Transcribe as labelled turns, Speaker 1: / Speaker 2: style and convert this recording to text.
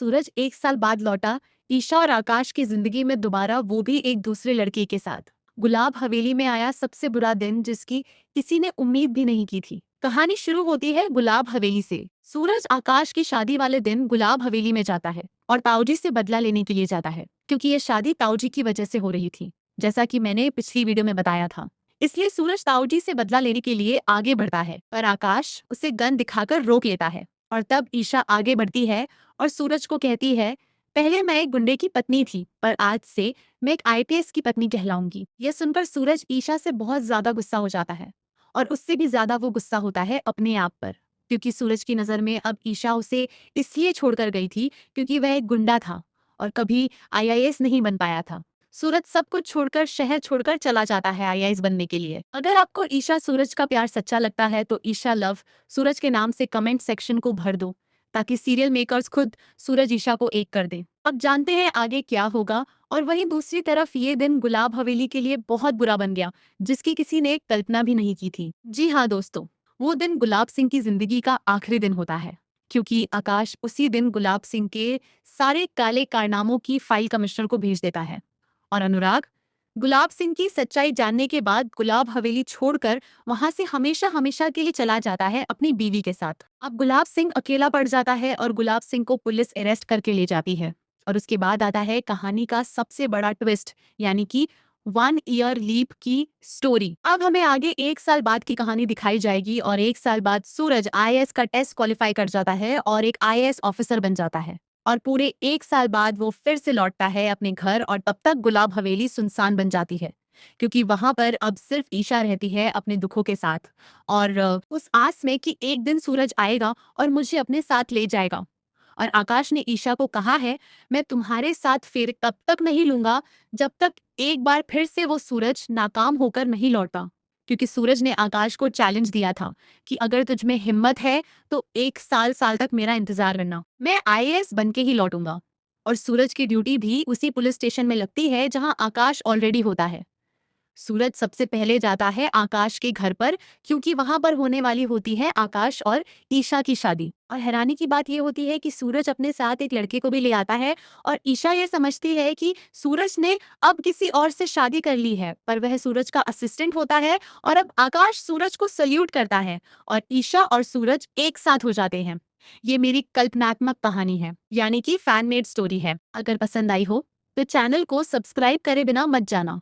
Speaker 1: सूरज 1 साल बाद लौटा। ईशा और आकाश की जिंदगी में दोबारा, वो भी एक दूसरे लड़के के साथ। गुलाब हवेली में आया सबसे बुरा दिन, जिसकी किसी ने उम्मीद भी नहीं की थी। कहानी शुरू होती है गुलाब हवेली से। सूरज आकाश की शादी वाले दिन गुलाब हवेली में जाता है और ताऊजी से बदला लेने के लिए जाता है, क्योंकि ये शादी ताऊजी की वजह से हो रही थी, जैसा कि मैंने पिछली वीडियो में बताया था। इसलिए सूरज ताऊजी से बदला लेने के लिए आगे बढ़ता है, पर आकाश उसे गन दिखाकर रोक लेता है। और तब ईशा आगे बढ़ती है और सूरज को कहती है, पहले मैं एक गुंडे की पत्नी थी, पर आज से मैं एक आईपीएस की पत्नी कहलाऊंगी। यह सुनकर सूरज ईशा से बहुत ज्यादा गुस्सा हो जाता है, और उससे भी ज्यादा वो गुस्सा होता है अपने आप पर, क्योंकि सूरज की नजर में अब ईशा उसे इसलिए छोड़कर गई थी क्योंकि वह एक गुंडा था और कभी आईआईएस नहीं बन पाया था। सूरज सब कुछ छोड़कर, शहर छोड़कर चला जाता है आईआईएस बनने के लिए। अगर आपको ईशा सूरज का प्यार सच्चा लगता है तो ईशा लव सूरज के नाम से कमेंट सेक्शन को भर दो, ताकि सीरियल मेकर्स खुद सूरज ईशा को एक कर दें। अब जानते हैं आगे क्या होगा। और वहीं दूसरी तरफ ये दिन गुलाब हवेली के लिए बहुत बुरा बन गया, जिसकी किसी ने कल्पना भी नहीं की थी। जी हाँ दोस्तों, वो दिन गुलाब सिंह की जिंदगी का आखिरी दिन होता है, क्योंकि आकाश उसी दिन गुलाब सिंह के सारे काले कारनामों की फाइल कमिश्नर को भेज देता है। और अनुराग गुलाब सिंह की सच्चाई जानने के बाद गुलाब हवेली छोड़कर वहां से हमेशा हमेशा के लिए चला जाता है अपनी बीवी के साथ। अब गुलाब सिंह अकेला पड़ जाता है और गुलाब सिंह को पुलिस अरेस्ट करके ले जाती है। और उसके बाद आता है कहानी का सबसे बड़ा ट्विस्ट, यानी कि 1 ईयर लीप की स्टोरी। अब हमें आगे 1 साल बाद की कहानी दिखाई जाएगी और 1 साल बाद सूरज आईएएस का टेस्ट क्वालिफाई कर जाता है और एक आईएएस ऑफिसर बन जाता है। और पूरे 1 साल बाद वो फिर से लौटता है अपने घर, और तब तक गुलाब हवेली सुनसान बन जाती है, क्योंकि वहां पर अब सिर्फ ईशा रहती है अपने दुखों के साथ, और उस आस में कि एक दिन सूरज आएगा और मुझे अपने साथ ले जाएगा। और आकाश ने ईशा को कहा है, मैं तुम्हारे साथ फिर तब तक नहीं लूंगा जब तक एक बार फिर से वो सूरज नाकाम होकर नहीं लौटता, क्योंकि सूरज ने आकाश को चैलेंज दिया था कि अगर तुझ में हिम्मत है तो 1 साल साल तक मेरा इंतजार करना, मैं आईएएस बन के ही लौटूंगा। और सूरज की ड्यूटी भी उसी पुलिस स्टेशन में लगती है जहां आकाश ऑलरेडी होता है। सूरज सबसे पहले जाता है आकाश के घर पर, क्योंकि वहां पर होने वाली होती है आकाश और ईशा की शादी। और हैरानी की बात यह होती है कि सूरज अपने साथ एक लड़के को भी ले आता है, और ईशा ये समझती है कि सूरज ने अब किसी और से शादी कर ली है, पर वह सूरज का असिस्टेंट होता है। और अब आकाश सूरज को सल्यूट करता है और ईशा और सूरज एक साथ हो जाते हैं। ये मेरी कल्पनात्मक कहानी है, यानी कि फैन मेड स्टोरी है। अगर पसंद आई हो तो चैनल को सब्सक्राइब करे बिना मत जाना।